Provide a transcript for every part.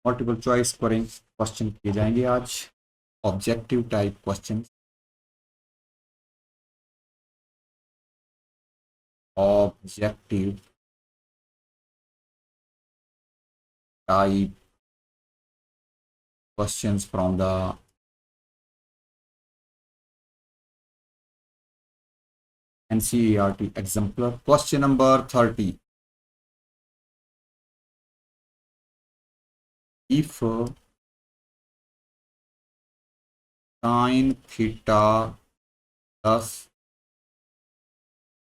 Multiple choice question किए जाएंगे आज, objective type question. Objective type questions from the NCERT exemplar. Question number 30. If sin theta plus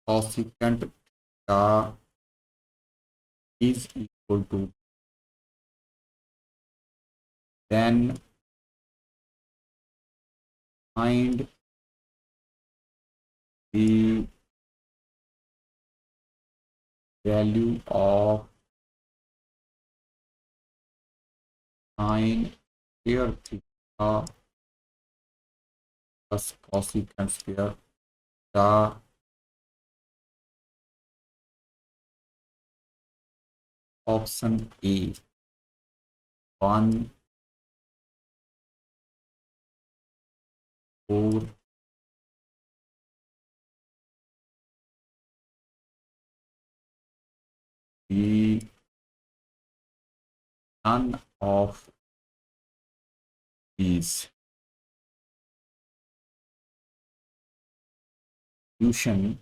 cosecant theta is equal to, then find the value of sin square theta plus cosecant square theta. Option A 1, 4, B, none of these. Solution.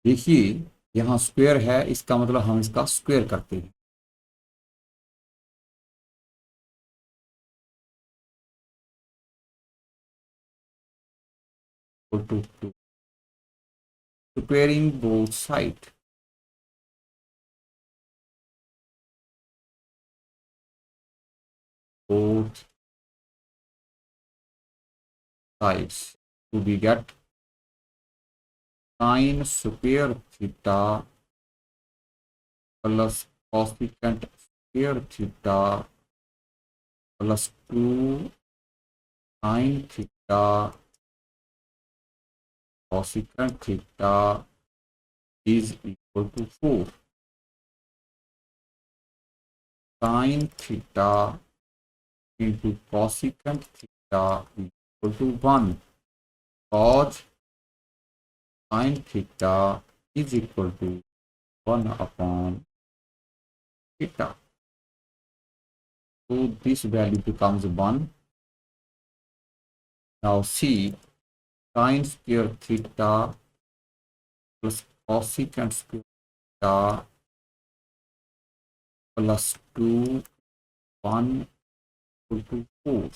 देखिए यहाँ square है, इसका मतलब हम इसका square करते हैं। to squaring both sides, both sides, to be get sin square theta plus cosecant square theta plus 2 sin theta cosecant theta is equal to 4. Sin theta into cosecant theta is equal to 1. Cos sin theta is equal to 1 upon theta. So this value becomes 1. Now see, sin square theta plus cosecant square theta plus 2, 1 equal to 4,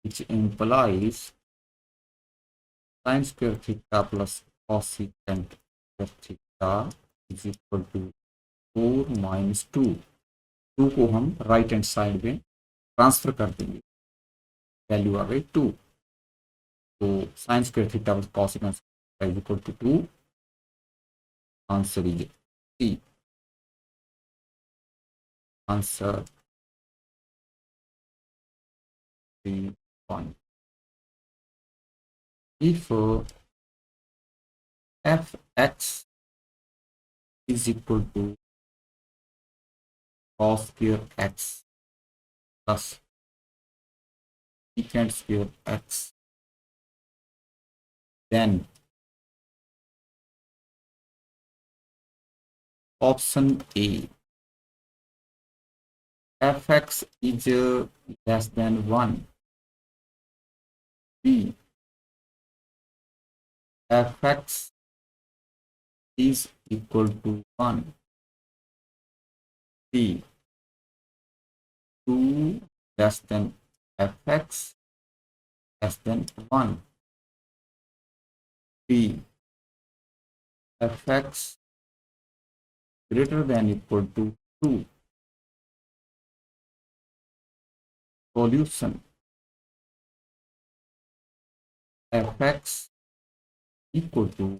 which implies sin square theta plus cosecant square theta is equal to 4 minus 2. 2 को हम right hand side में transfer कर देंगे, value आ गई 2. तो sin square theta plus cosecant theta is equal to 2. Answer is C. Answer 3 point. If fx is equal to cos square x plus secant square x, then option A, fx is less than 1. B, fx is equal to 1. C, 2 less than fx less than 1. D, fx greater than equal to 2. Solution, fx equal to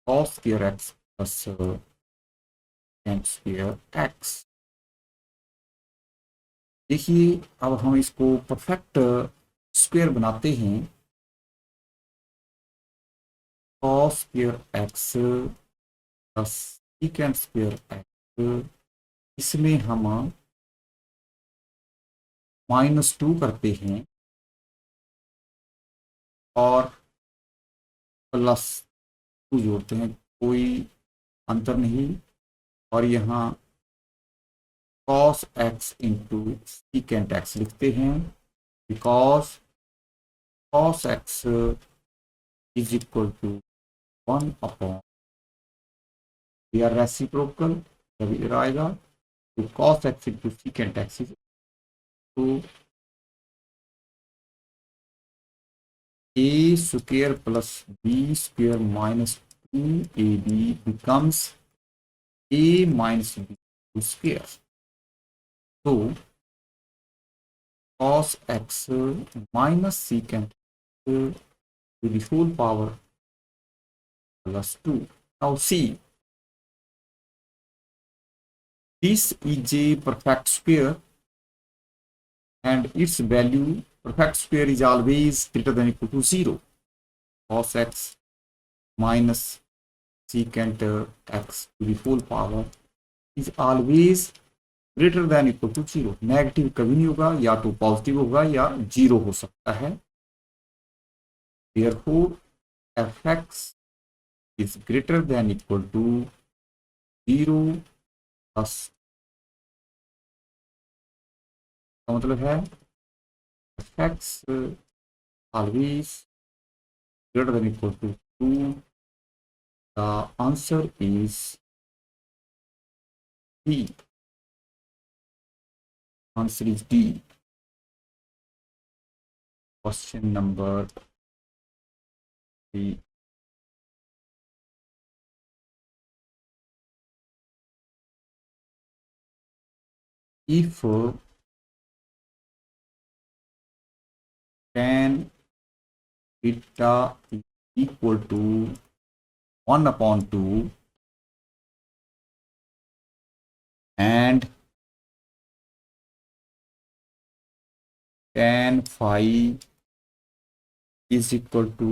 cos square x plus secant square x. देखिए अब हम इसको perfect square बनाते हैं। cos square x plus secant square x, इसमें हम -2 करते हैं और +2 जोड़ते हैं, कोई अंतर नहीं। और यहाँ cos x into secant x लिखते हैं, because cos x is equal to 1 upon, we are reciprocal, जब इधर आएगा तो cos x into secant x is to a square plus b square minus 2ab becomes a minus b square. तो cos x minus secant to the whole power plus 2. Now see, this is a perfect square and its value, perfect square is always greater than equal to 0. Cos x minus secant x to the whole power is always greater than equal to 0। Negative कभी नहीं होगा, या तो positive होगा या 0 हो सकता है। Therefore, fx is greater than equal to 0 plus, का मतलब है fx always greater than equal to 2। The answer is D. Answer is D. Question number 3. If tan theta is equal to 1 upon 2 and tan phi is equal to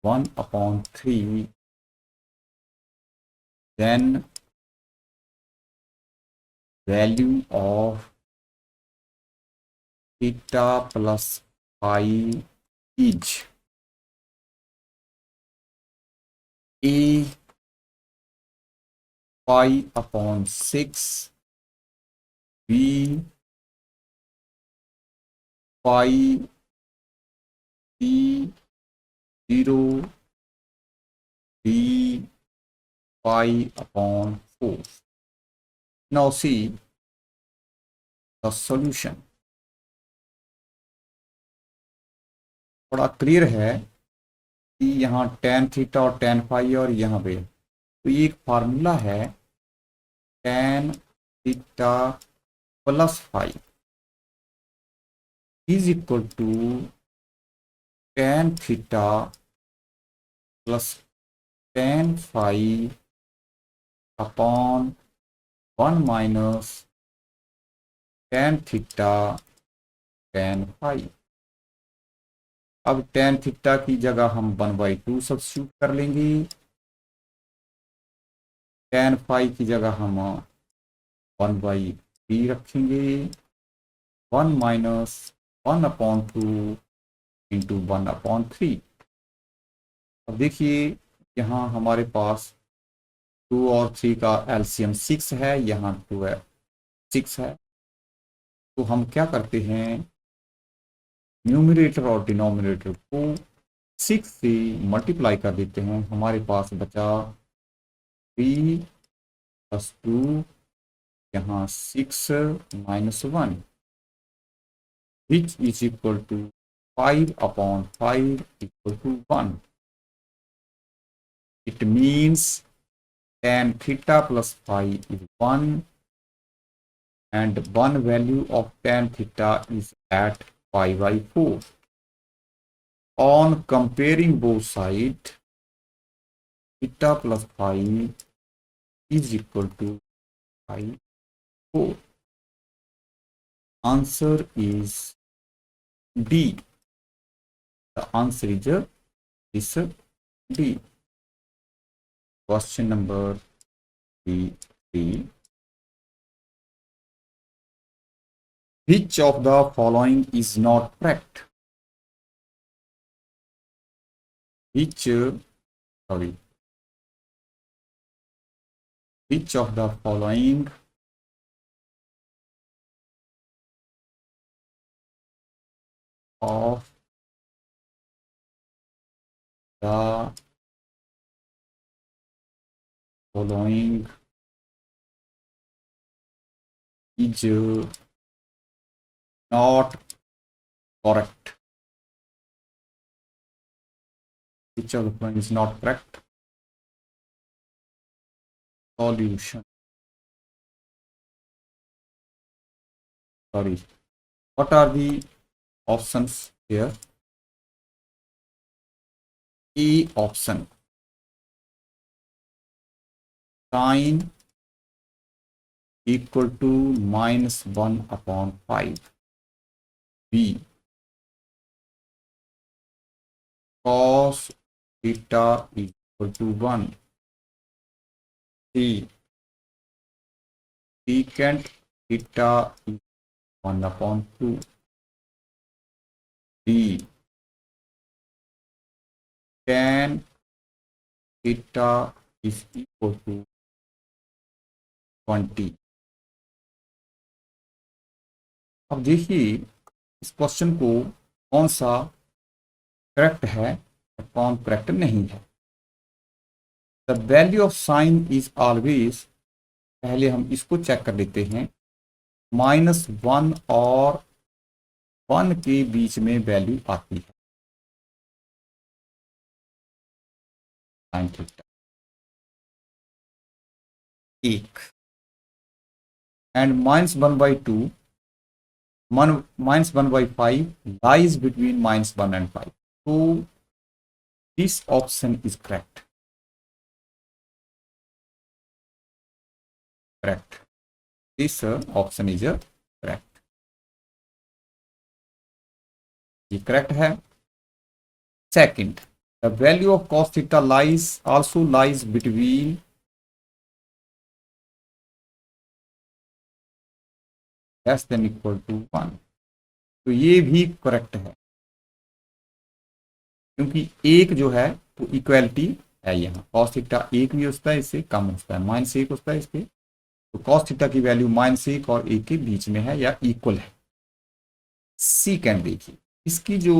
1 upon 3, then value of theta plus phi is a pi upon 6, b pi, c 0, d pi upon 4. Now see the solution. थोड़ा clear है कि यहाँ tan theta और tan phi और यहाँ पे तो ये एक फार्मूला है tan theta plus phi is equal to tan theta plus tan phi upon 1 minus tan theta tan phi. अब tan थीटा की जगह हम 1/2 सब्स्टिट्यूट कर लेंगे, tan फाई की जगह हम 1/3 रखेंगे, 1 माइनस 1 अपॉन 2 इंटू 1 अपॉन 3। अब देखिए यहाँ हमारे पास 2 और 3 का एलसीएम 6 है, यहाँ 2 है 6 है, तो हम क्या करते हैं न्यूमरेटर और डिनोमिनेटर को 6 से मल्टीप्लाई कर देते हैं। हमारे पास बचा 3 प्लस 2, यहाँ 6 minus 1 which is equal to 5 upon 5 equal to 1। It means tan theta plus phi is 1 and one value of tan theta is at pi/4. On comparing both sides, theta plus phi is equal to pi/4. Answer is D. The answer is this D. Question number 3. Which of the following is not correct? Which of the following of the following is not correct? Which of the following is not correct? Solution. Sorry. What are the options here? A option. Sine equal to -1/5. B. Cos theta is equal to 1. C. Secant theta is 1/2. D. Tan theta is equal to 20. अब देखिए इस question को कौन सा correct है और कौन correct नहीं है। The value of sine is always, पहले हम इसको चेक कर लेते हैं, -1 और 1 के बीच में वैल्यू आती है sine theta 1 and -1/2 -1/5 lies between -1 and 5. So this option is correct. This option is correct. ये correct है। Second, the value of cos theta also lies between less than equal to 1. तो ये भी करेक्ट है क्योंकि एक जो है तो इक्वलिटी है, यहाँ cos थीटा 1 भी होता है, इससे कम होता है, -1 होता है इसके, तो cos थीटा की वैल्यू -1 और 1 के बीच में है या इक्वल है। सेकंड देखिए, इसकी जो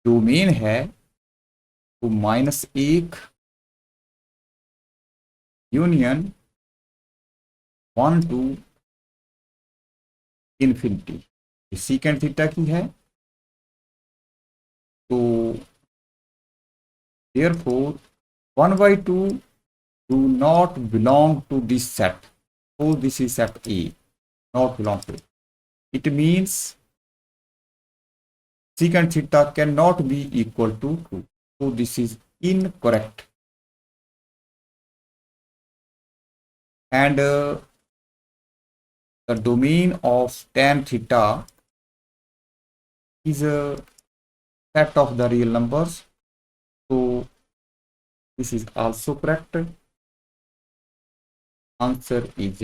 डोमेन है वो -1 union 1 to infinity, second theta की है, तो therefore 1/2 do not belong to this set. So this is set A, not belong to it. It means secant theta cannot be equal to 2. So this is incorrect. And the domain of tan theta is a set of the real numbers. So this is also correct. Answer is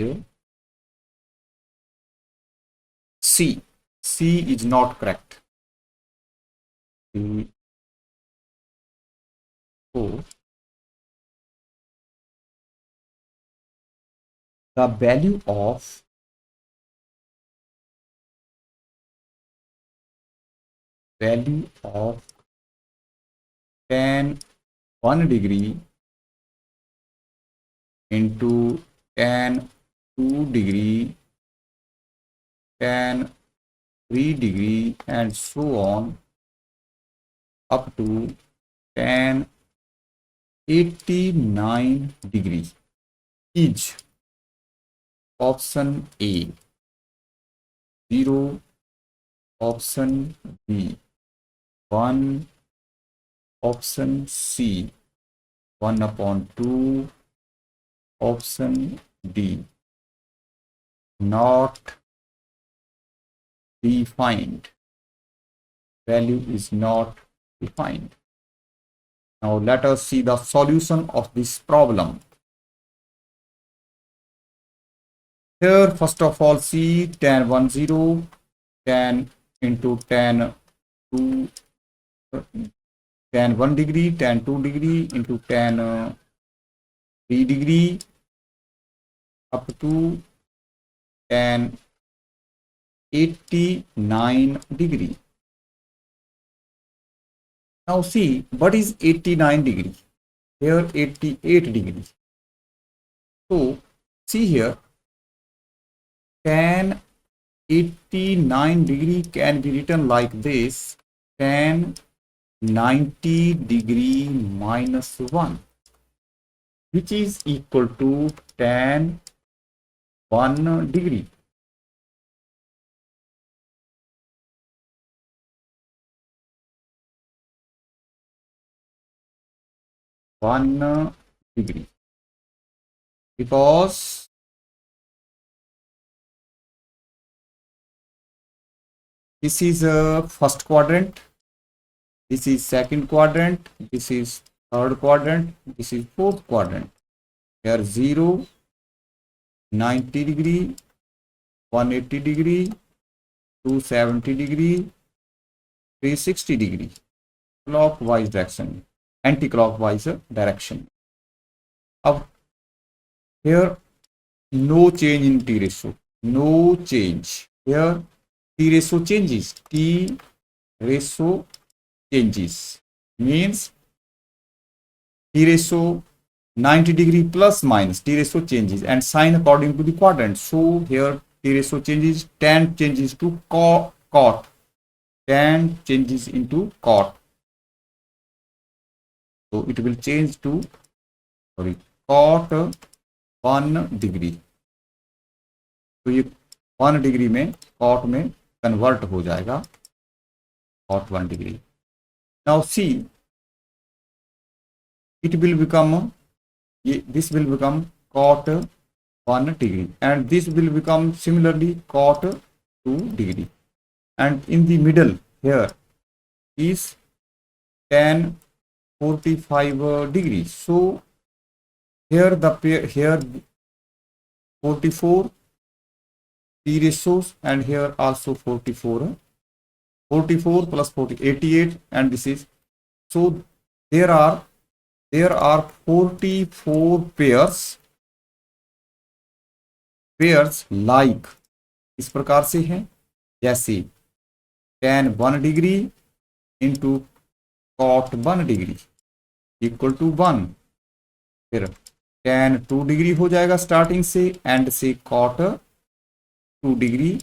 C. C is not correct. So the value of tan 1 degree into tan 2 degree, tan 3 degree, and so on up to tan 89 degree is option A 0, option B 1, option C 1/2, option D not defined, value is not defined. Now let us see the solution of this problem. Here, first of all, see tan 10, tan into tan 2, tan 1 degree, tan 2 degree into tan 3 degree up to tan 89 degree. Now see, what is 89 degree? Here 88 degree. So see here, tan 89 degree can be written like this: tan 90 degree minus 1, which is equal to tan 1 degree. One degree, because this is a first quadrant, this is second quadrant, this is third quadrant, this is fourth quadrant. Here 0, 90 degree, 180 degree, 270 degree, 360 degree, clockwise direction, anti-clockwise direction. Now here no change in T ratio, no change. Here T ratio changes, T ratio changes means T ratio 90 degree plus minus, T ratio changes and sign according to the quadrant. So here T ratio changes, tan changes to cot, tan changes into cot. So it will change to cot 1 degree. तो ये 1 degree में cot में convert हो जाएगा, cot 1 degree. Now see, it will become, this will become cot 1 degree and this will become similarly cot 2 degree, and in the middle here is tan 45 degrees. So here the pair, here 44 T ratios and here also 44, 44 plus 40, 88, and this is, so there are 44 pairs like इस प्रकार से है, जैसे tan 1 degree into cot 1 degree equal to 1, फिर tan 2 degree हो जाएगा starting से and से cot 2 degree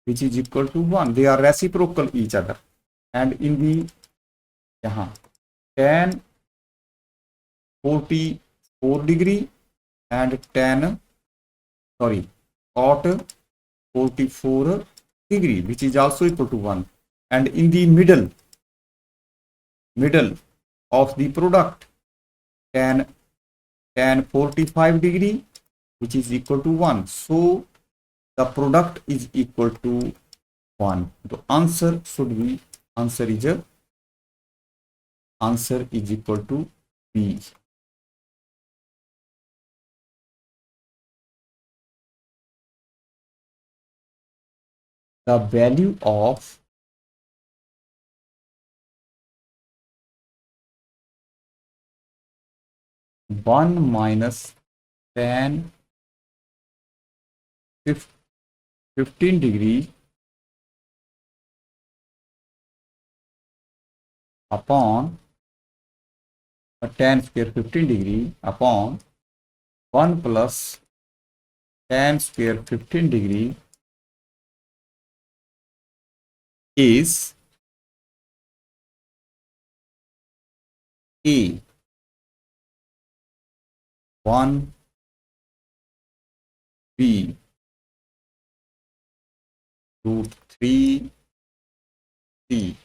which is equal to 1. They are reciprocal each other, and in the यहाँ tan 44 degree and cot 44 degree which is also equal to 1, and in the middle of the product tan 45 degree which is equal to 1. So the product is equal to 1. The answer should be, answer is equal to B. The value of one minus tan 15 degree upon a tan square 15 degree upon 1 plus tan square 15 degree is A 1, B root 3, C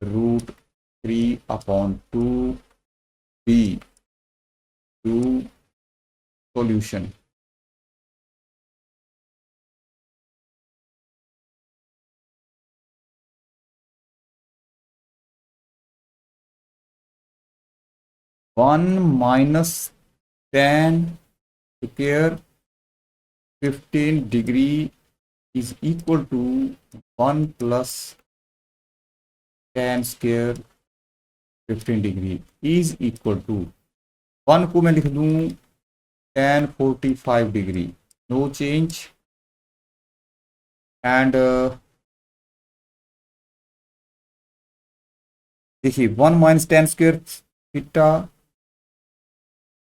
root 3 upon 2, B 2 solution. 1 minus tan square 15 degree is equal to 1 plus tan square 15 degree is equal to 1 को मैं लिख दूं tan 45 degree, no change, and देखिए 1 minus tan square theta,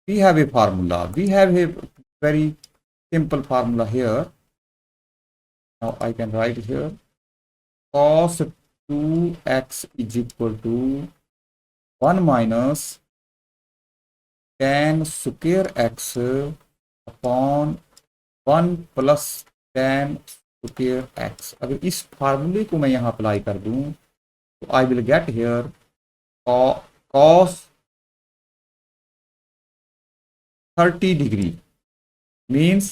we have a formula, we have a very simple formula here. Now I can write here cos 2x is equal to 1 minus tan square x upon 1 plus tan square x. अगर इस फार्मूले को मैं यहाँ apply कर दूं तो I will get here cos 30 degree means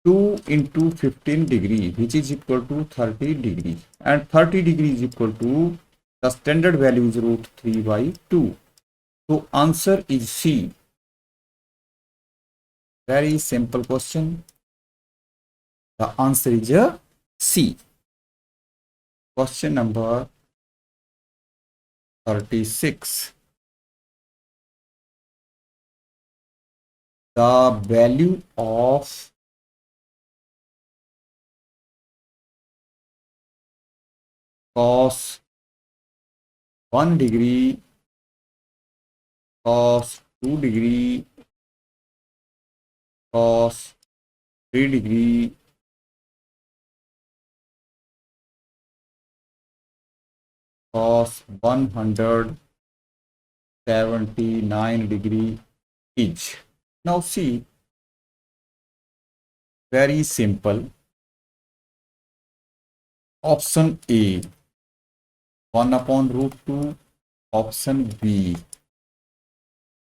2 into 15 degree, which is equal to 30 degree, and 30 degree is equal to the standard value is root 3 by 2. So answer is C. Very simple question. The answer is C. Question number 36. The value of cos 1 degree, cos 2 degree, cos 3 degree, cos 179 degree each. Now see, very simple. Option A 1 upon root 2, option B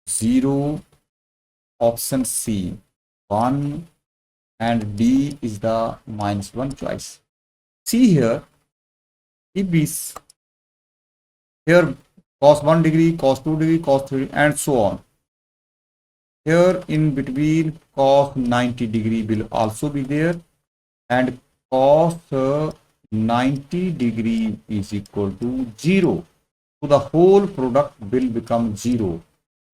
0, option C 1, and D is the -1 choice. See here, if this here cos 1 degree, cos 2 degree, cos 3 and so on. Here in between cos 90 degree will also be there, and cos 90 degree is equal to 0. So the whole product will become 0.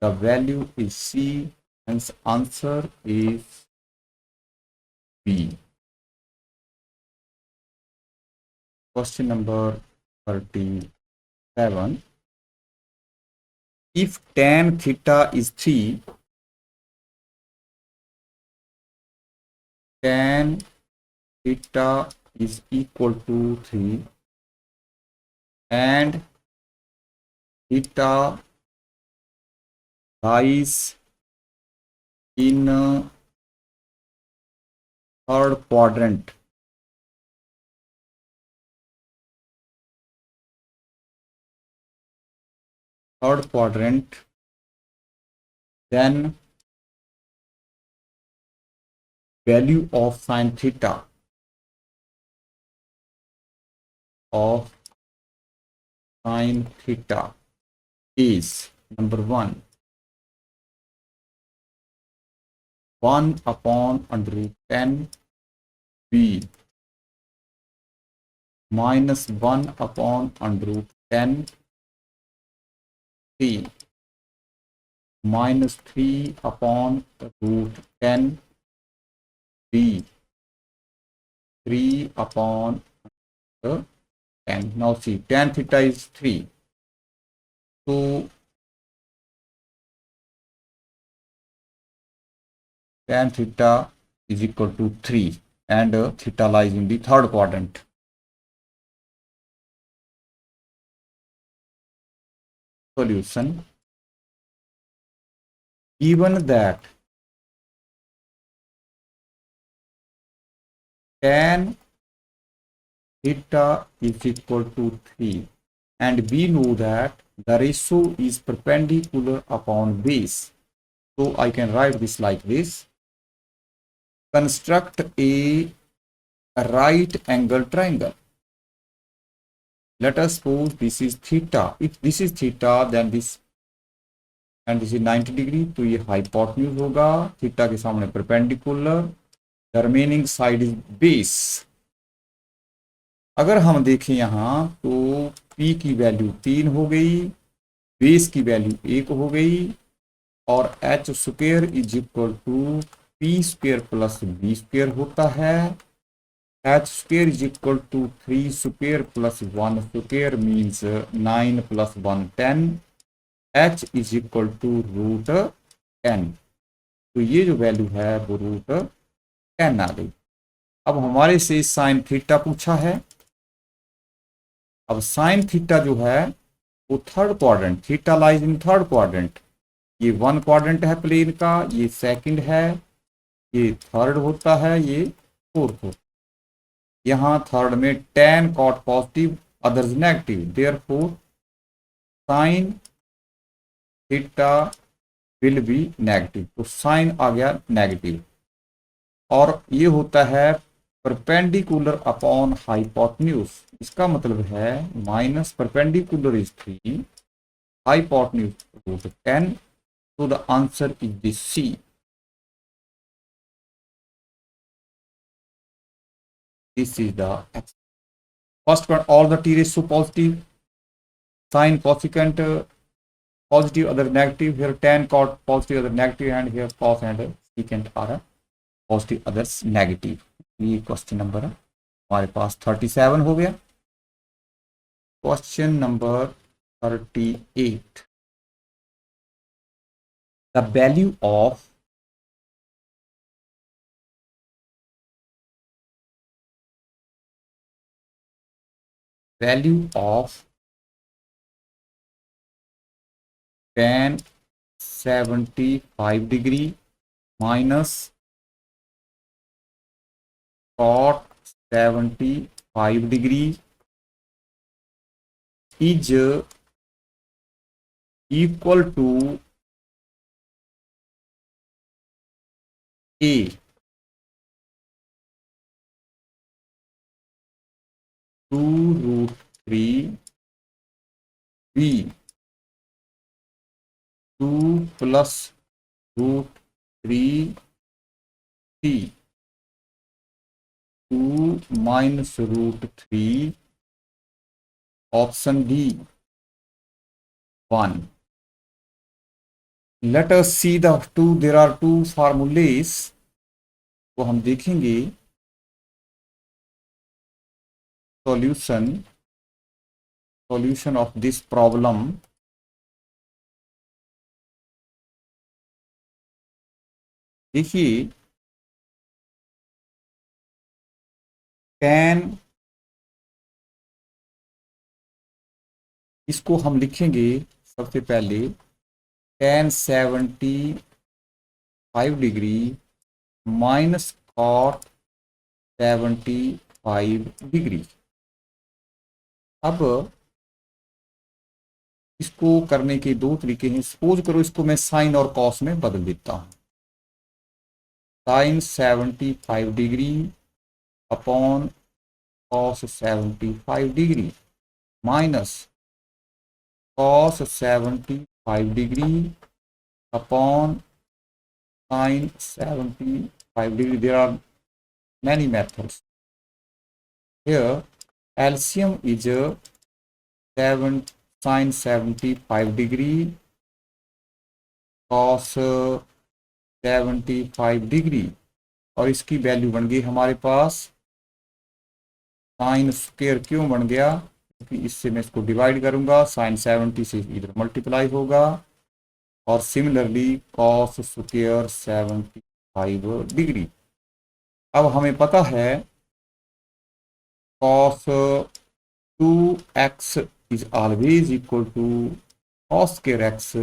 The value is C, hence answer is B. Question number 37. If tan theta is 3, tan theta is equal to 3, and theta lies in third quadrant. Third quadrant, then value of sin theta is number 1 upon under root 10 B minus 1 upon under root 10 C minus 3 upon root 10 B 3 upon 10. Now see, tan theta is 3. So tan theta is equal to 3, and theta lies in the third quadrant. Solution. Given that tan theta is equal to 3, and we know that the ratio is perpendicular upon base, so I can write this like this. Construct a right angle triangle. Let us suppose this is theta. If this is theta, then this and this is 90 degree, तो ये hypotenuse होगा, theta के सामने perpendicular, the remaining side is base. अगर हम देखें यहाँ तो P की वैल्यू 3 हो गई, बेस की वैल्यू 1 हो गई, और H square is equal to P square plus B square होता है। H square is equal to 3 square plus 1 square means 9 plus 1 10। H is equal to root 10, तो ये जो वैल्यू है वो रूट 10 आ गई। अब हमारे से साइन थीटा पूछा है। अब साइन थीटा जो है वो third quadrant, theta lies in third quadrant. ये वन क्वाड्रेंट है प्लेन का, ये सेकंड है, ये थर्ड होता है, ये फोर्थ होता है। यहाँ थर्ड में tan cot positive others negative, therefore sine theta will be negative, तो साइन आ गया नेगेटिव। और ये होता है परपेंडिकुलर अपॉन हाइपोटेन्यूज, इसका मतलब है minus perpendicular is 3, hypotenuse root 10, so the answer is the C. This is the first one, all the t raised to positive, sine cosecant positive, other negative, here tan cot positive, other negative, and here cos and secant are positive, others negative। ये question number हमारे पास 37 हो गया। Question number 38, the value of tan 75 degree minus cot 75 degree is equal to A, 2√3 B, 2 plus √3 C, 2 minus √3, option D 1। Let us see the two, there are two formulas, तो हम देखेंगे solution of this problem। देखिए tan, इसको हम लिखेंगे सबसे पहले tan 75 degree minus cot 75 degree. अब इसको करने के दो तरीके हैं। सपोज करो इसको मैं साइन और कॉस में बदल देता हूं, sine 75 degree upon cos 75 degree minus cos 75 degree upon sine 75 degree. There are many methods here, LCM is 7 sin 75 degree cos 75 degree, और इसकी वैल्यू बन गई हमारे पास साइन स्क्वायर। क्यों बन गया? क्योंकि इससे मैं इसको डिवाइड करूंगा, साइन 70 से इधर मल्टीप्लाई होगा, और सिमिलरली कॉस स्क्वायर 75 डिग्री। अब हमें पता है cos 2x is always equal to cos square x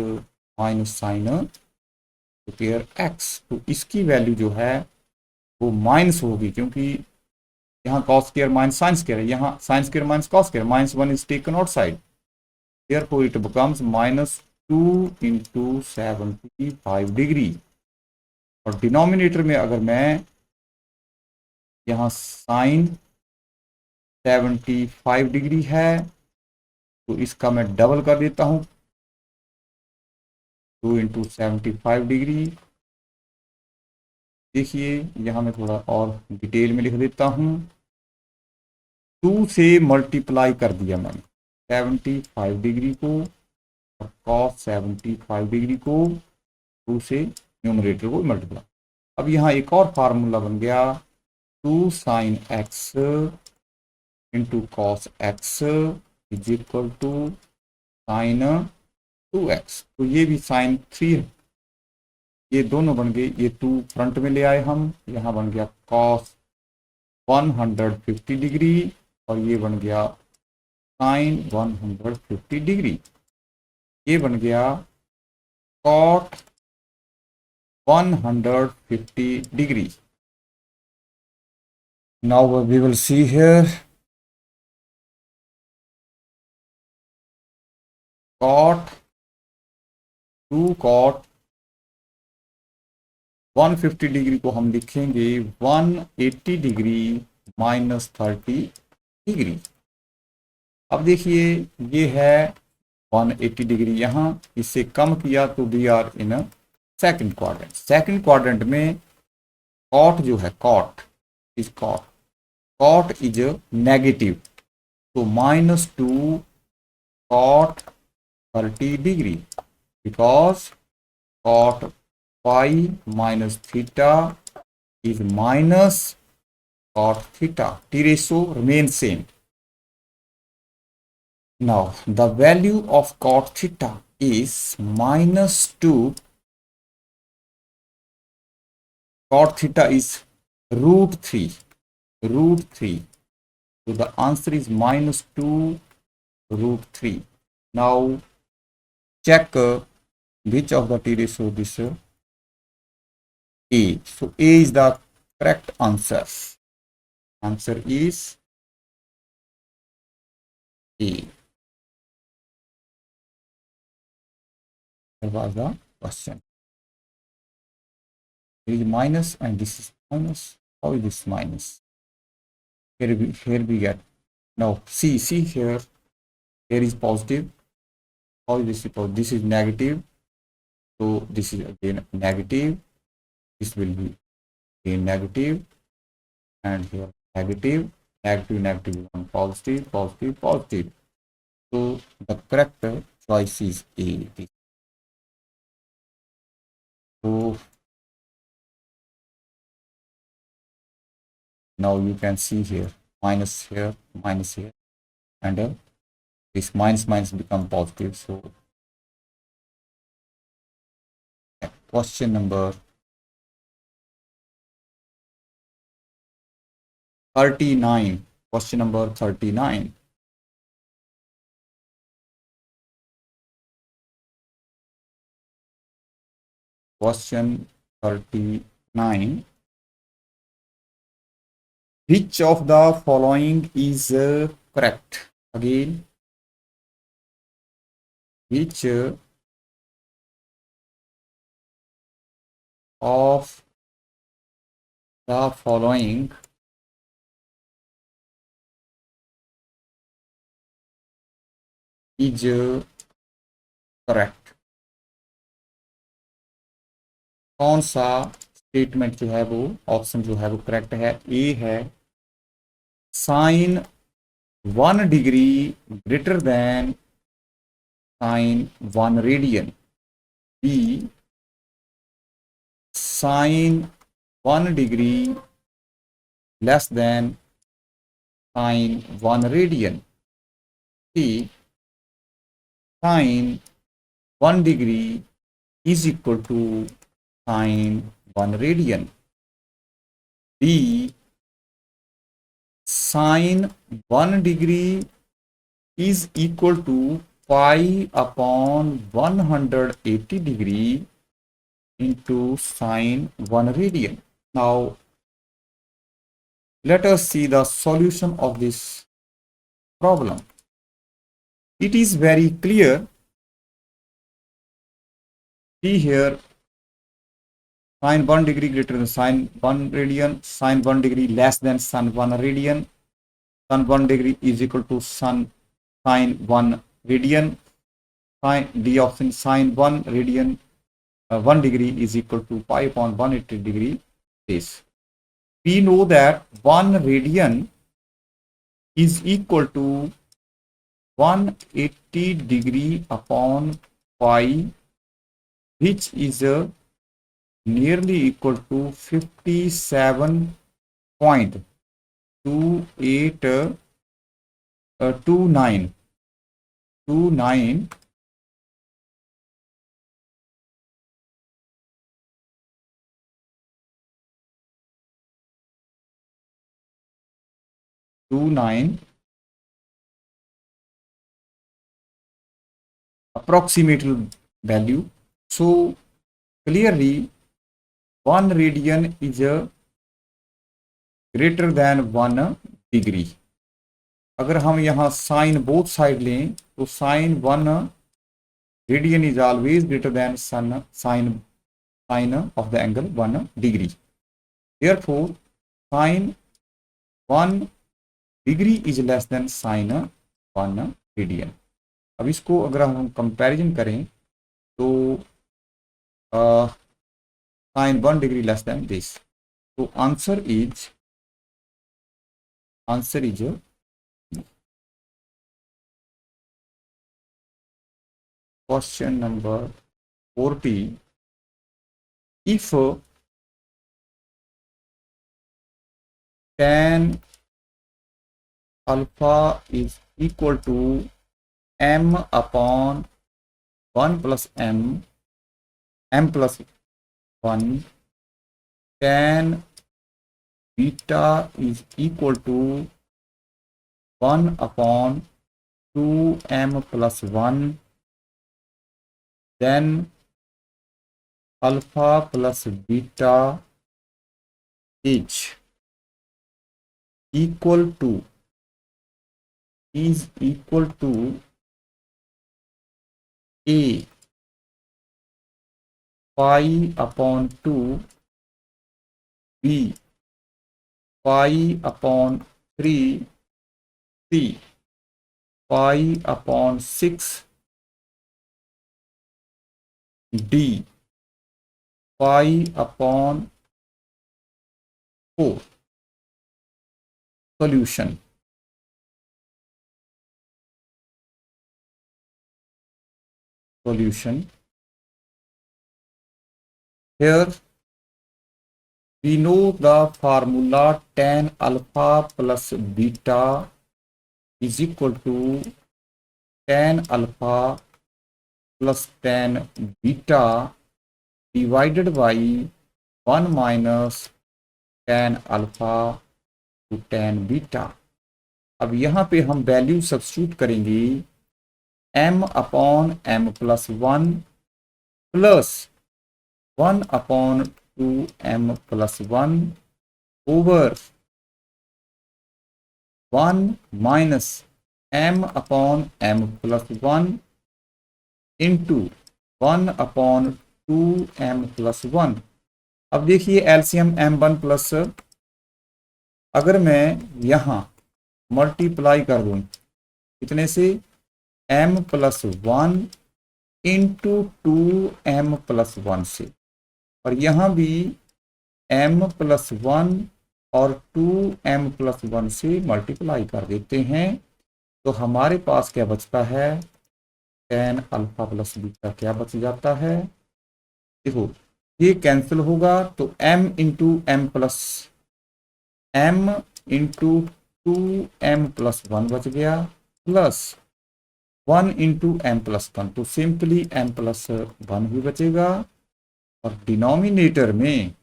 minus sine square x, तो इसकी वैल्यू जो है वो माइनस होगी, क्योंकि यहाँ cos square minus sine square है, यहाँ sine square minus cos square, -1 is taken outside, therefore it becomes -2 into 75 degree. और डिनोमिनेटर में अगर मैं यहाँ साइन 75 डिग्री है तो इसका मैं डबल कर देता हूं, 2 इंटू 75 डिग्री। देखिए यहाँ मैं थोड़ा और डिटेल में लिख देता हूँ। 2 से मल्टीप्लाई कर दिया मैंने 75 डिग्री को और cos 75 डिग्री को 2 से न्यूमरेटर को मल्टीप्लाई। अब यहाँ एक और फार्मूला बन गया 2 sine x into cos x is equal to sine 2x। तो ये भी साइन 3 है, ये दोनों बन गए, ये 2 फ्रंट में ले आए हम, यहाँ बन गया कॉस 150 डिग्री और ये बन गया साइन 150 डिग्री। ये बन गया cot 150 degree. Now we will see here cot 2 cot 150 degree को हम लिखेंगे 180 डिग्री माइनस 30 डिग्री। अब देखिए ये है 180 डिग्री, यहाँ इससे कम किया तो we are in second quadrant. Second quadrant में कॉट जो है कॉट इज नेगेटिव, तो -2 cot 30 degree because cot phi minus theta is minus cot theta. T ratio remains same. Now the value of cot theta is -2. Cot theta is √3. So the answer is -2 √3. Now check which of the T ratio this A. So A is the correct answer. Answer is A. That was the question. Here is minus and this is minus. How is this minus? Here we get. Now see here. Here is positive. How is this positive? This is negative. So this is again negative. This will be again negative, and here negative, one, positive. So the correct choice is A. So now you can see here, minus here, and this minus become positive. So question number 39. Question number 39. Question 39. Which of the following is correct? Again, which of the following is correct? कौन सा statement जो है वो option जो है वो correct है? A है sine 1 degree greater than sine 1 radian. B sine 1 degree less than sine 1 radian. C sine 1 degree is equal to sine 1 radian. B sine 1 degree is equal to pi upon 180 degree into sine 1 radian. Now let us see the solution of this problem. It is very clear. See here, sine 1 degree greater than sine 1 radian, sine 1 degree less than sine 1 radian, sine 1 degree is equal to sine 1 radian, D option sine 1 radian 1 degree is equal to pi upon 180 degree this. We know that 1 radian is equal to 180 degree upon pi, which is nearly equal to 57.2829 approximate value. So clearly 1 radian is greater than 1 degree. अगर हम यहाँ sign both side लें तो sign 1 radian is always greater than sine of the angle 1 degree. Therefore sine 1 degree is less than sine 1 radian. अब इसको अगर हम comparison करें तो sine 1 degree less than this. So answer is question number 40. If tan alpha is equal to m upon 1 plus m plus 1, tan beta is equal to 1 upon 2m plus 1, then alpha plus beta is equal to a pi upon 2, b pi upon 3, c pi upon 6, d pi upon 4. Solution. Here we know the formula tan alpha plus beta is equal to tan alpha plus tan beta divided by 1 minus tan alpha to tan beta. अब यहाँ पे हम value substitute करेंगे m upon m plus 1 plus 1 upon 2m plus 1 over 1 minus m upon m plus 1 into 1 upon 2m plus 1. अब देखिए LCM m1 plus, अगर मैं यहाँ मल्टीप्लाई कर दूं कितने से m plus 1 into 2m plus 1 से, और यहाँ भी m प्लस 1 और 2m प्लस 1 से मल्टीप्लाई कर देते हैं, तो हमारे पास क्या बचता है, tan अल्फा प्लस बीटा क्या बच जाता है, देखो ये कैंसिल होगा तो m into m plus m into 2m plus 1 बच गया प्लस 1 इंटू m प्लस 1, तो सिंपली m प्लस 1 ही बचेगा, और डिनोमिनेटर में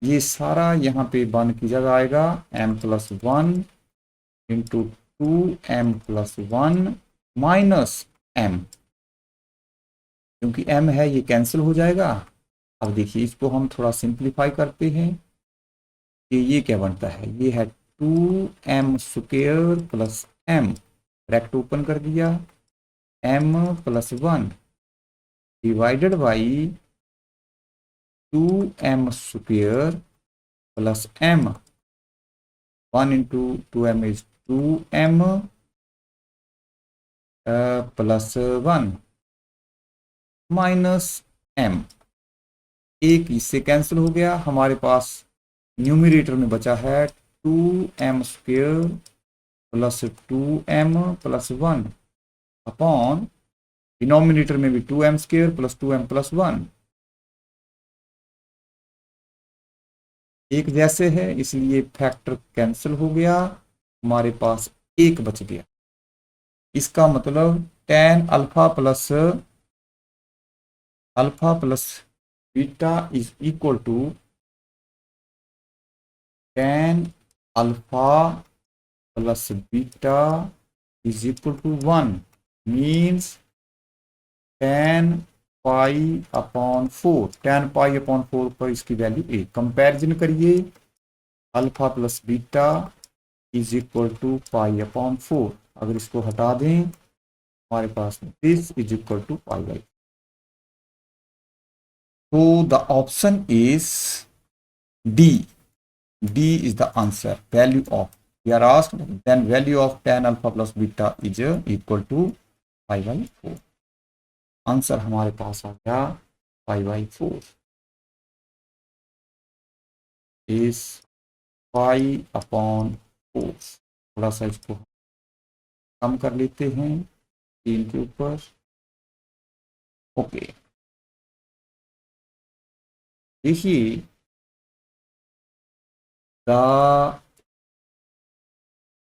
ये सारा यहाँ पे 1 की जगह आएगा m plus 1 into 2m plus 1 minus m, क्योंकि m है ये कैंसिल हो जाएगा। अब देखिए इसको हम थोड़ा सिंप्लीफाई करते हैं कि ये क्या बनता है, ये है 2m square plus m, bracket open कर दिया, m plus 1 divided by 2m square plus m, 1 into 2m is 2m plus 1 minus m, एक इससे कैंसिल हो गया, हमारे पास न्यूमरेटर में बचा है 2m² plus 2m+1 upon denominator में भी 2m² प्लस 2m+1 एक जैसे है, इसलिए फैक्टर कैंसिल हो गया, हमारे पास एक बच गया। इसका मतलब tan alpha plus beta is equal to tan alpha plus beta is equal to 1 means tan pi upon 4, tan pi upon 4 पर इसकी वैल्यू 1। कंपैरिजन करिए, alpha plus beta is equal to pi upon 4, अगर इसको हटा दें हमारे पास this is equal to pi by. तो the option is D, D is the answer. Value of, we are asked, then value of tan alpha plus beta is equal to pi by 4. Answer हमारे पास आ गया pi by 4 is pi upon 4। थोड़ा सा इसको कम कर लेते हैं 3 के ऊपर। ओके, देखिए the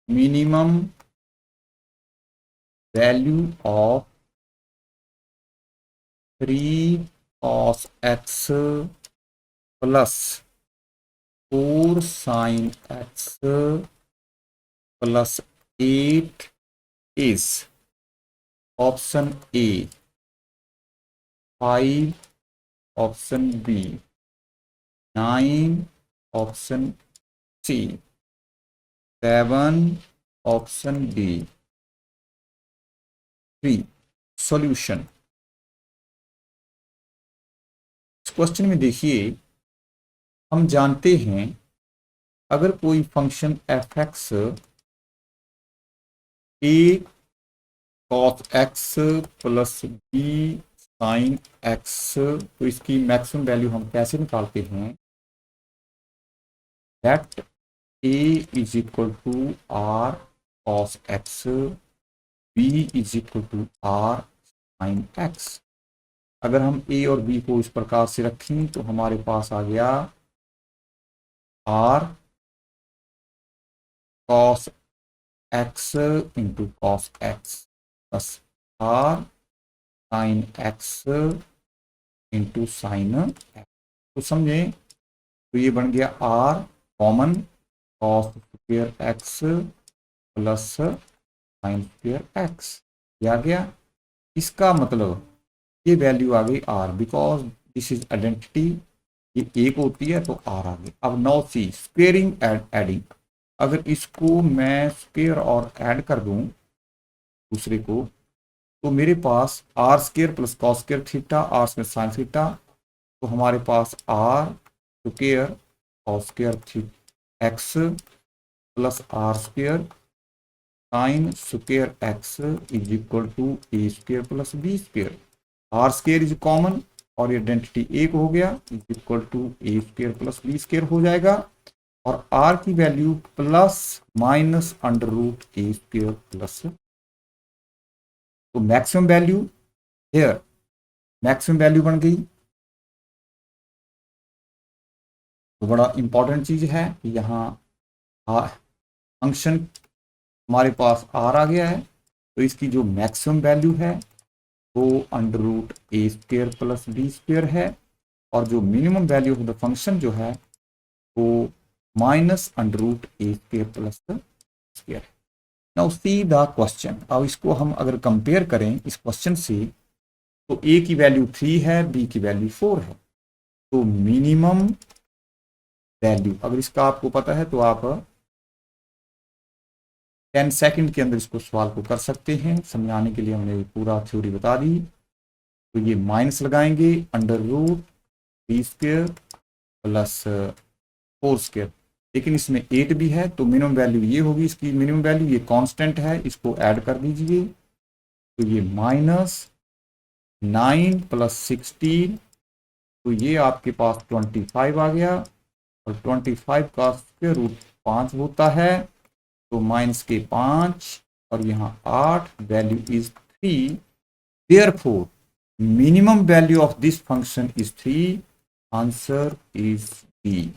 minimum value of 3 cos x plus 4 sin x plus 8 is option A 5, option B 9, option C 7, option D 3। Solution, इस क्वेश्चन में देखिए, हम जानते हैं अगर कोई function F X A cos x plus B sine x, तो इसकी मैक्सिमम वैल्यू हम कैसे निकालते हैं, that A is equal to R cos X, B is equal to are sine x. अगर हम ए और बी को इस प्रकार से रखें तो हमारे पास आ गया R cos x into cos x plus R sine x into sine x. तो समझे, तो ये बन गया R common cos square x plus sine square x, ये आ गया। इसका मतलब ये वैल्यू आ गई R, because this is identity, ये एक होती है तो आर आ गई। अब now see squaring and adding, अगर इसको मैं स्क्वेयर और ऐड कर दूं दूसरे को, तो मेरे पास R square plus cos square theta R square sine theta, तो हमारे पास R square cos square X plus R square sine square X is equal to A square plus B square. R square is common और identity एक हो गया, is equal to A square plus B square हो जाएगा, और R की value plus minus under root A square plus. तो maximum value here, maximum value बन गई। तो बड़ा इंपॉर्टेंट चीज है कि यहाँ फंक्शन हमारे पास आर आ गया है, तो इसकी जो मैक्सिमम वैल्यू है वो under root A square plus B square है, और जो minimum value of the function जो है वो minus under root A square plus square है। नाउ सी द क्वेश्चन, अब इसको हम अगर कंपेयर करें इस क्वेश्चन से, तो ए की वैल्यू 3 है, बी की वैल्यू 4 है, तो मिनिमम वैल्यू अगर इसका आपको पता है तो आप 10 सेकंड के अंदर इसको सवाल को कर सकते हैं। समझाने के लिए हमने पूरा थ्योरी बता दी। तो ये माइनस लगाएंगे, under root B square plus 4 square, लेकिन इसमें 8 भी है, तो मिनिमम वैल्यू ये होगी, इसकी मिनिमम वैल्यू, ये कांस्टेंट है, इसको ऐड कर दीजिए, तो ये -9 + 16 तो ये आपके पास 25 आ गया, और 25 का स्क्वायर रूट 5 होता है, तो माइनस के 5 और यहाँ 8, value is 3। Therefore minimum value of this function is 3। Answer is B.